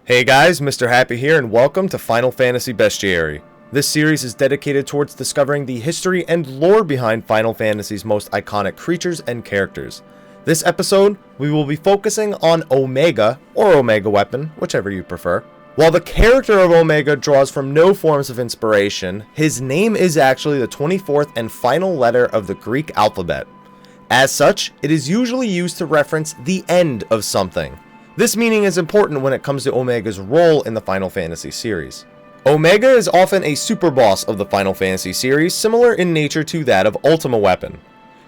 Hey guys, Mr. Happy here, and welcome to Final Fantasy Bestiary. This series is dedicated towards discovering the history and lore behind Final Fantasy's most iconic creatures and characters. This episode, we will be focusing on Omega, or Omega Weapon, whichever you prefer. While the character of Omega draws from no forms of inspiration, his name is actually the 24th and final letter of the Greek alphabet. As such, it is usually used to reference the end of something. This meaning is important when it comes to Omega's role in the Final Fantasy series. Omega is often a super boss of the Final Fantasy series, similar in nature to that of Ultima Weapon.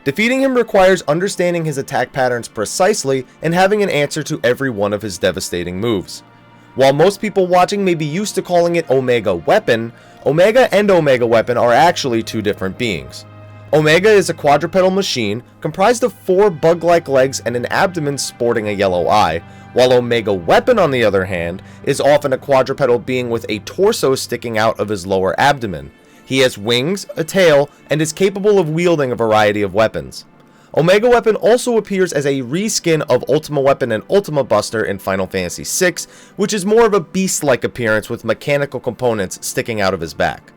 Defeating him requires understanding his attack patterns precisely and having an answer to every one of his devastating moves. While most people watching may be used to calling it Omega Weapon, Omega and Omega Weapon are actually two different beings. Omega is a quadrupedal machine comprised of 4 bug-like legs and an abdomen sporting a yellow eye, while Omega Weapon, on the other hand, is often a quadrupedal being with a torso sticking out of his lower abdomen. He has wings, a tail, and is capable of wielding a variety of weapons. Omega Weapon also appears as a reskin of Ultima Weapon and Ultima Buster in Final Fantasy VI, which is more of a beast-like appearance with mechanical components sticking out of his back.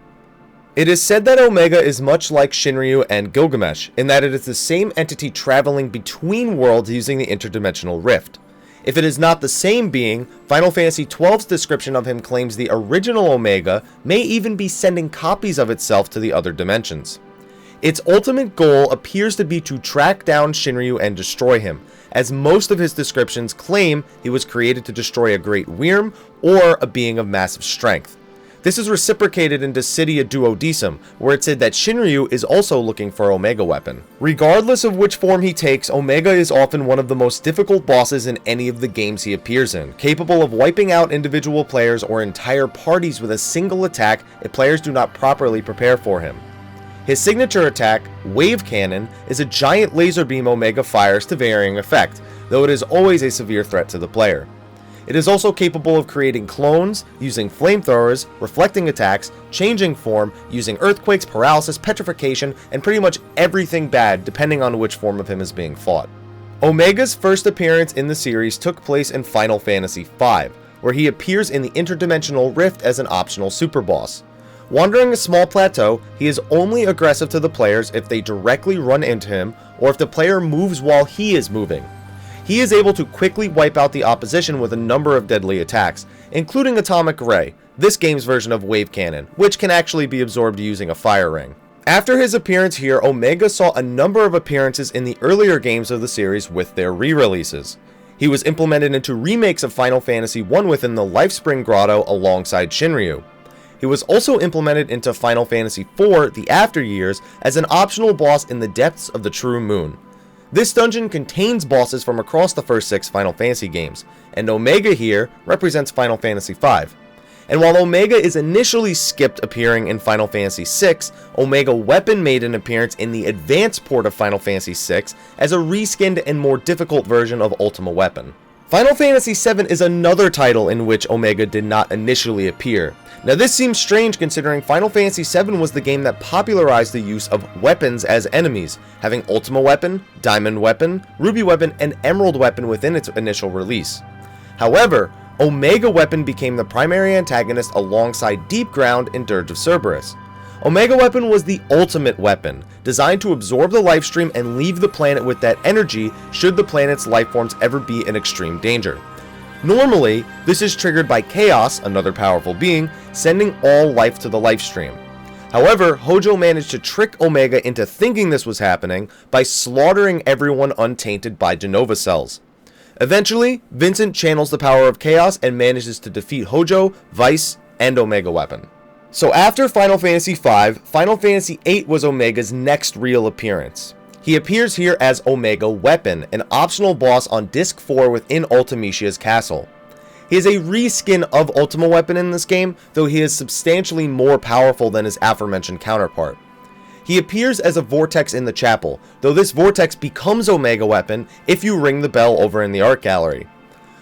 It is said that Omega is much like Shinryu and Gilgamesh, in that it is the same entity traveling between worlds using the interdimensional rift. If it is not the same being, Final Fantasy XII's description of him claims the original Omega may even be sending copies of itself to the other dimensions. Its ultimate goal appears to be to track down Shinryu and destroy him, as most of his descriptions claim he was created to destroy a great wyrm or a being of massive strength. This is reciprocated in Dissidia Duodecim, where it said that Shinryu is also looking for Omega Weapon. Regardless of which form he takes, Omega is often one of the most difficult bosses in any of the games he appears in, capable of wiping out individual players or entire parties with a single attack if players do not properly prepare for him. His signature attack, Wave Cannon, is a giant laser beam Omega fires to varying effect, though it is always a severe threat to the player. It is also capable of creating clones, using flamethrowers, reflecting attacks, changing form, using earthquakes, paralysis, petrification, and pretty much everything bad depending on which form of him is being fought. Omega's first appearance in the series took place in Final Fantasy V, where he appears in the interdimensional rift as an optional super boss. Wandering a small plateau, he is only aggressive to the players if they directly run into him or if the player moves while he is moving. He is able to quickly wipe out the opposition with a number of deadly attacks, including Atomic Ray, this game's version of Wave Cannon, which can actually be absorbed using a fire ring. After his appearance here, Omega saw a number of appearances in the earlier games of the series with their re-releases. He was implemented into remakes of Final Fantasy I within the Lifespring Grotto alongside Shinryu. He was also implemented into Final Fantasy IV, the After Years, as an optional boss in the depths of the True Moon. This dungeon contains bosses from across the first 6 Final Fantasy games, and Omega here represents Final Fantasy V. And while Omega is initially skipped appearing in Final Fantasy VI, Omega Weapon made an appearance in the advanced port of Final Fantasy VI as a reskinned and more difficult version of Ultima Weapon. Final Fantasy VII is another title in which Omega did not initially appear. Now this seems strange considering Final Fantasy VII was the game that popularized the use of weapons as enemies, having Ultima Weapon, Diamond Weapon, Ruby Weapon, and Emerald Weapon within its initial release. However, Omega Weapon became the primary antagonist alongside Deep Ground in Dirge of Cerberus. Omega Weapon was the ultimate weapon, designed to absorb the lifestream and leave the planet with that energy should the planet's lifeforms ever be in extreme danger. Normally, this is triggered by Chaos, another powerful being, sending all life to the lifestream. However, Hojo managed to trick Omega into thinking this was happening by slaughtering everyone untainted by Genova cells. Eventually, Vincent channels the power of Chaos and manages to defeat Hojo, Vice, and Omega Weapon. So after Final Fantasy V, Final Fantasy VIII was Omega's next real appearance. He appears here as Omega Weapon, an optional boss on Disc 4 within Ultimecia's castle. He is a reskin of Ultima Weapon in this game, though he is substantially more powerful than his aforementioned counterpart. He appears as a vortex in the chapel, though this vortex becomes Omega Weapon if you ring the bell over in the art gallery.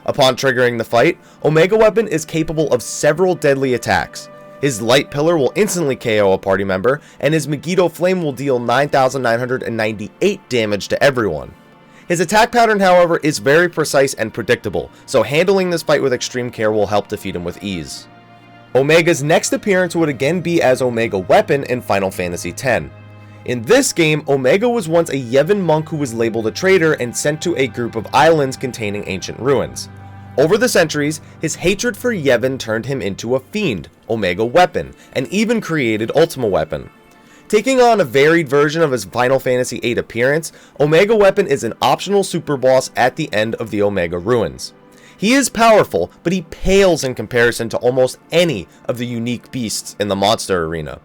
Upon triggering the fight, Omega Weapon is capable of several deadly attacks. His Light Pillar will instantly KO a party member, and his Megiddo Flame will deal 9,998 damage to everyone. His attack pattern, however, is very precise and predictable, so handling this fight with extreme care will help defeat him with ease. Omega's next appearance would again be as Omega Weapon in Final Fantasy X. In this game, Omega was once a Yevon monk who was labeled a traitor and sent to a group of islands containing ancient ruins. Over the centuries, his hatred for Yevon turned him into a fiend, Omega Weapon, and even created Ultima Weapon. Taking on a varied version of his Final Fantasy VIII appearance, Omega Weapon is an optional super boss at the end of the Omega Ruins. He is powerful, but he pales in comparison to almost any of the unique beasts in the monster arena.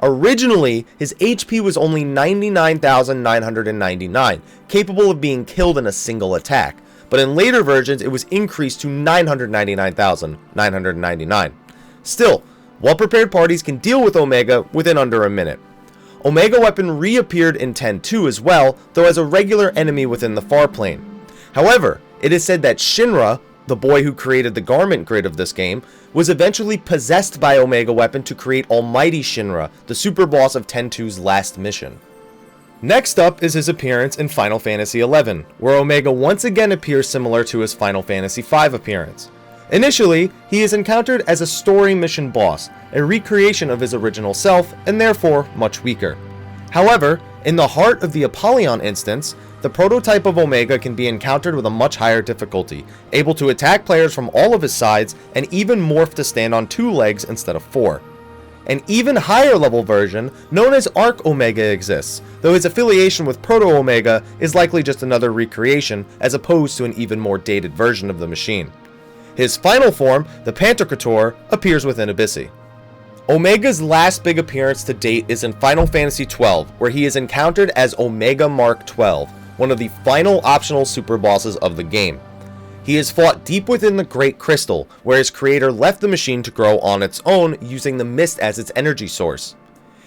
Originally, his HP was only 99,999, capable of being killed in a single attack, but in later versions it was increased to 999,999. Still, well-prepared parties can deal with Omega within under a minute. Omega Weapon reappeared in X-2 as well, though as a regular enemy within the far plane. However, it is said that Shinra, the boy who created the garment grid of this game, was eventually possessed by Omega Weapon to create Almighty Shinra, the super boss of X-2's last mission. Next up is his appearance in Final Fantasy XI, where Omega once again appears similar to his Final Fantasy V appearance. Initially, he is encountered as a story mission boss, a recreation of his original self, and therefore much weaker. However, in the heart of the Apollyon instance, the prototype of Omega can be encountered with a much higher difficulty, able to attack players from all of his sides, and even morph to stand on 2 legs instead of 4. An even higher level version, known as Arc Omega, exists, though his affiliation with Proto Omega is likely just another recreation as opposed to an even more dated version of the machine. His final form, the Pantokrator, appears within Abyssi. Omega's last big appearance to date is in Final Fantasy XII, where he is encountered as Omega Mark XII, one of the final optional super bosses of the game. He is fought deep within the Great Crystal, where his creator left the machine to grow on its own using the mist as its energy source.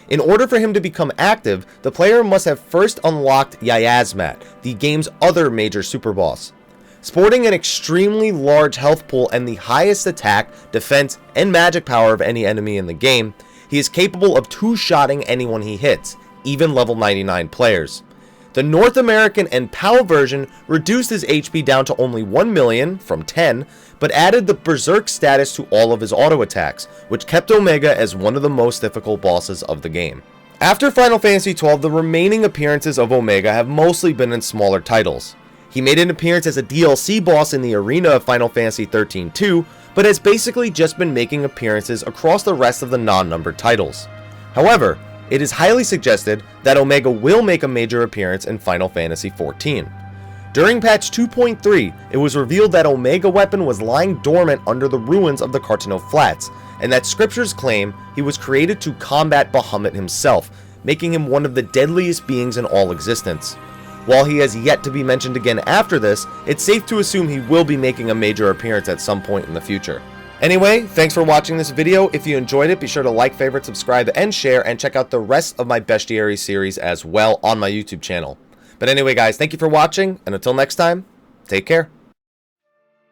In order for him to become active, the player must have first unlocked Yayazmat, the game's other major super boss. Sporting an extremely large health pool and the highest attack, defense, and magic power of any enemy in the game, he is capable of two-shotting anyone he hits, even level 99 players. The North American and PAL version reduced his HP down to only 1 million from 10, but added the Berserk status to all of his auto attacks, which kept Omega as one of the most difficult bosses of the game. After Final Fantasy XII, the remaining appearances of Omega have mostly been in smaller titles. He made an appearance as a DLC boss in the arena of Final Fantasy XIII-2, but has basically just been making appearances across the rest of the non-numbered titles. However, it is highly suggested that Omega will make a major appearance in Final Fantasy XIV. During patch 2.3, it was revealed that Omega Weapon was lying dormant under the ruins of the Cartano Flats, and that scriptures claim he was created to combat Bahamut himself, making him one of the deadliest beings in all existence. While he has yet to be mentioned again after this, it's safe to assume he will be making a major appearance at some point in the future. Anyway, thanks for watching this video. If you enjoyed it, be sure to like, favorite, subscribe, and share, and check out the rest of my Bestiary series as well on my YouTube channel. But anyway guys, thank you for watching, and until next time, take care.